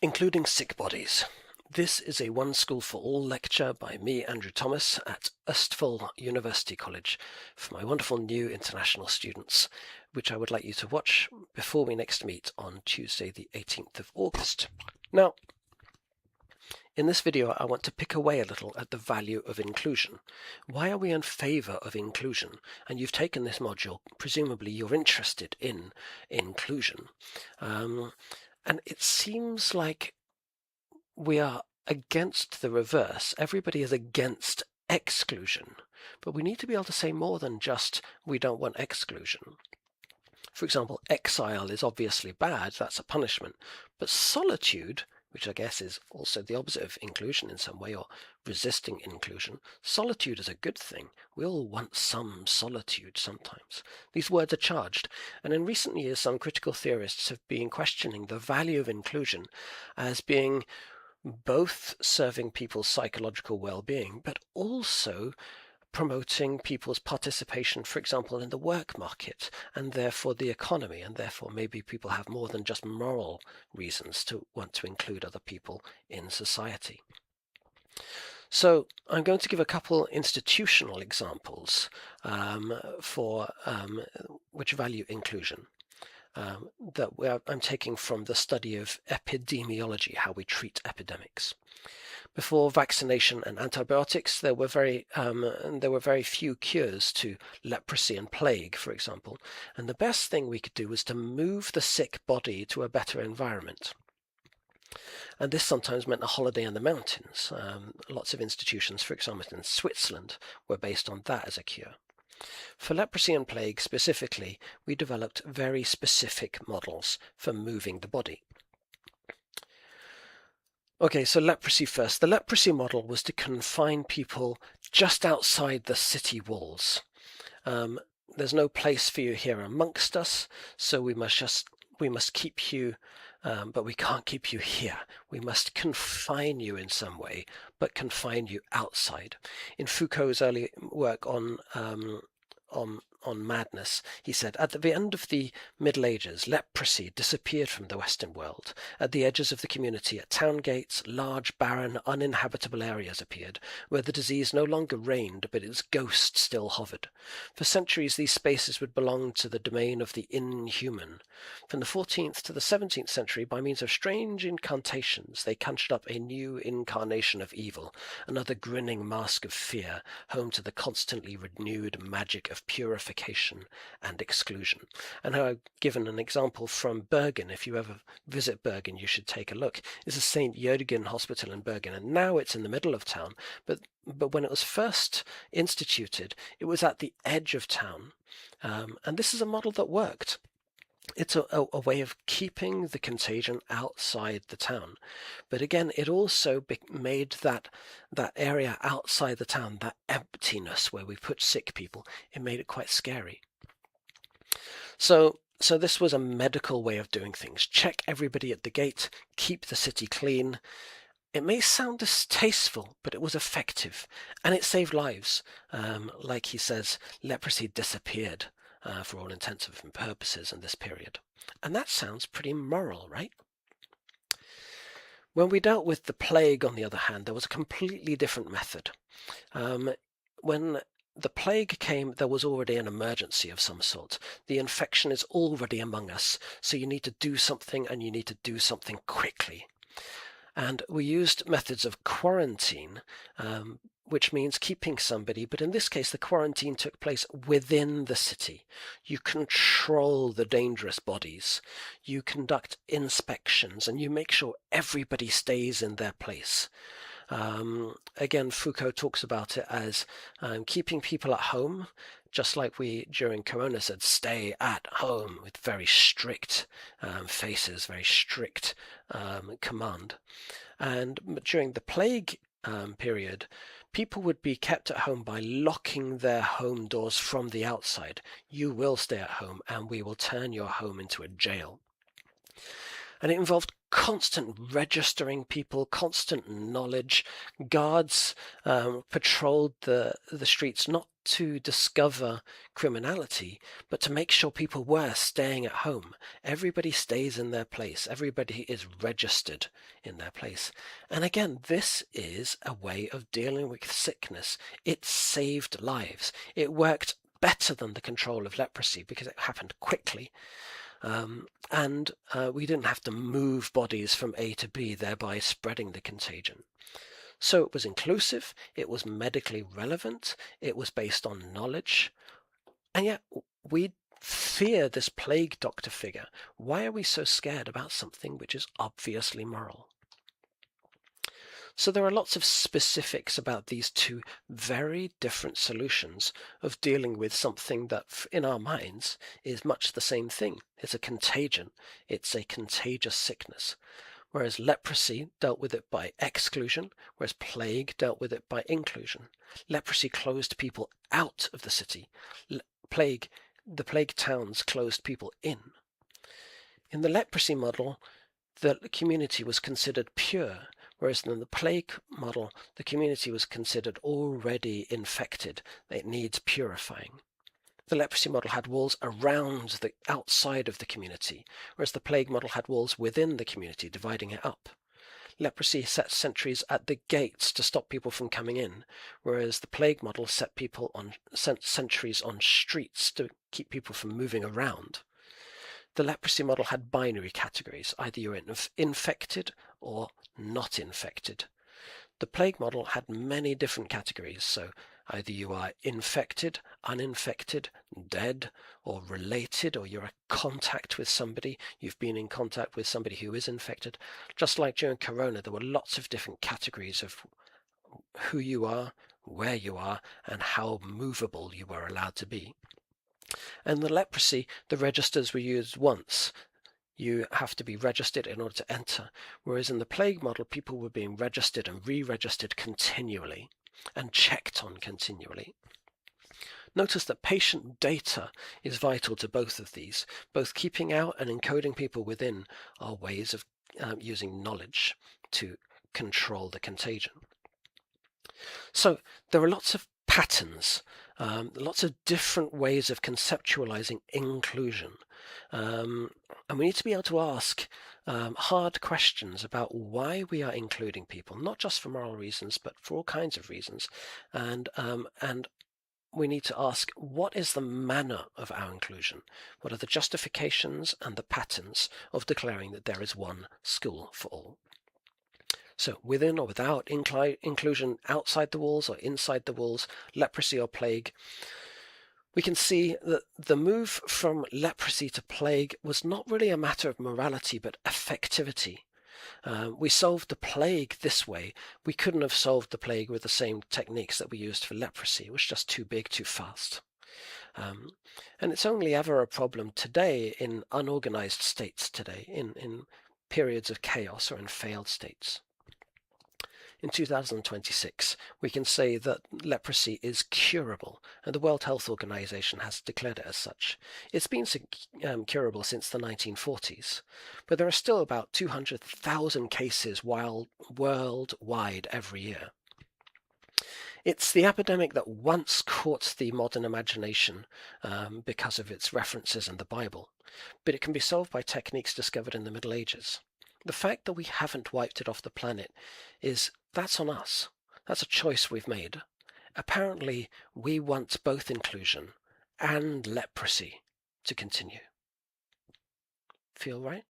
Including Sick Bodies. This is a One School for All lecture by me, Andrew Thomas, at Østfold University College for my wonderful new international students, which I would like you to watch before we next meet on Tuesday the 18th of August. Now, in this video, I want to pick away a little at the value of inclusion. Why are we in favour of inclusion? And you've taken this module, presumably you're interested in inclusion. And it seems like we are against the reverse. Everybody is against exclusion. But we need to be able to say more than just we don't want exclusion. For example, exile is obviously bad, that's a punishment. But solitude, which I guess is also the opposite of inclusion in some way, or resisting inclusion, solitude is a good thing. We all want some solitude sometimes. These words are charged, and in recent years some critical theorists have been questioning the value of inclusion as being both serving people's psychological well-being, but also promoting people's participation, for example, in the work market, and therefore the economy, and therefore maybe people have more than just moral reasons to want to include other people in society. So I'm going to give a couple institutional examples which value inclusion. I'm taking from the study of epidemiology, how we treat epidemics. Before vaccination and antibiotics, there were very few cures to leprosy and plague, for example, and the best thing we could do was to move the sick body to a better environment. And this sometimes meant a holiday in the mountains. Lots of institutions, for example in Switzerland, were based on that as a cure. For leprosy and plague specifically, we developed very specific models for moving the body. Okay, so leprosy first. The leprosy model was to confine people just outside the city walls. There's no place for you here amongst us, so we must keep you, but we can't keep you here. We must confine you in some way, but confine you outside. In Foucault's early work on madness, he said, at the end of the Middle Ages, leprosy disappeared from the Western world. At the edges of the community, at town gates, large, barren, uninhabitable areas appeared, where the disease no longer reigned, but its ghost still hovered. For centuries, these spaces would belong to the domain of the inhuman. From the 14th to the 17th century, by means of strange incantations, they conjured up a new incarnation of evil, another grinning mask of fear, home to the constantly renewed magic of purification and exclusion. And I've given an example from Bergen. If you ever visit Bergen, you should take a look. It's a St. Jürgen hospital in Bergen, and now it's in the middle of town, but when it was first instituted, it was at the edge of town, and this is a model that worked. It's a way of keeping the contagion outside the town. But again, it also made that area outside the town, that emptiness where we put sick people, it made it quite scary. So this was a medical way of doing things. Check everybody at the gate, keep the city clean. It may sound distasteful, but it was effective, and it saved lives. Like he says, leprosy disappeared for all intents and purposes in this period. And that sounds pretty moral, right? When we dealt with the plague, on the other hand, there was a completely different method. When the plague came, there was already an emergency of some sort. The infection is already among us, so you need to do something, and you need to do something quickly. And we used methods of quarantine, which means keeping somebody, but in this case the quarantine took place within the city. You control the dangerous bodies, you conduct inspections, and you make sure everybody stays in their place. Again, Foucault talks about it as keeping people at home, just like we during Corona said, stay at home, with very strict faces, very strict command. And during the plague period, people would be kept at home by locking their home doors from the outside. You will stay at home, and we will turn your home into a jail. And it involved constant registering people, constant knowledge. Guards patrolled the streets not to discover criminality, but to make sure people were staying at home. Everybody stays in their place. Everybody is registered in their place. And again, this is a way of dealing with sickness. It saved lives. It worked better than the control of leprosy because it happened quickly. And we didn't have to move bodies from A to B, thereby spreading the contagion. So it was inclusive, it was medically relevant, it was based on knowledge, and yet we fear this plague doctor figure. Why are we so scared about something which is obviously moral? So there are lots of specifics about these two very different solutions of dealing with something that in our minds is much the same thing. It's a contagion. It's a contagious sickness. Whereas leprosy dealt with it by exclusion, whereas plague dealt with it by inclusion. Leprosy closed people out of the city. The plague towns closed people in. In the leprosy model, the community was considered pure, whereas in the plague model, the community was considered already infected. It needs purifying. The leprosy model had walls around the outside of the community, whereas the plague model had walls within the community, dividing it up. Leprosy set sentries at the gates to stop people from coming in, whereas the plague model set sentries on streets to keep people from moving around. The leprosy model had binary categories, either you were infected or not infected. The plague model had many different categories, so either you are infected, uninfected, dead, or related, or you're in contact with somebody, you've been in contact with somebody who is infected. Just like during Corona, there were lots of different categories of who you are, where you are, and how movable you were allowed to be. And the leprosy, the registers were used once. You have to be registered in order to enter, whereas in the plague model, people were being registered and re-registered continually and checked on continually. Notice that patient data is vital to both of these. Both keeping out and encoding people within are ways of using knowledge to control the contagion. So there are lots of patterns, lots of different ways of conceptualizing inclusion. And we need to be able to ask hard questions about why we are including people, not just for moral reasons, but for all kinds of reasons. And we need to ask, what is the manner of our inclusion? What are the justifications and the patterns of declaring that there is one school for all? So within or without inclusion, outside the walls or inside the walls, leprosy or plague, we can see that the move from leprosy to plague was not really a matter of morality, but effectivity. We solved the plague this way. We couldn't have solved the plague with the same techniques that we used for leprosy. It was just too big, too fast. And it's only ever a problem today in unorganized states today, in periods of chaos or in failed states. In 2026, we can say that leprosy is curable, and the World Health Organization has declared it as such. It's been curable since the 1940s, but there are still about 200,000 cases worldwide every year. It's the epidemic that once caught the modern imagination because of its references in the Bible, but it can be solved by techniques discovered in the Middle Ages. The fact that we haven't wiped it off the planet that's on us. That's a choice we've made. Apparently, we want both inclusion and leprosy to continue. Feel right?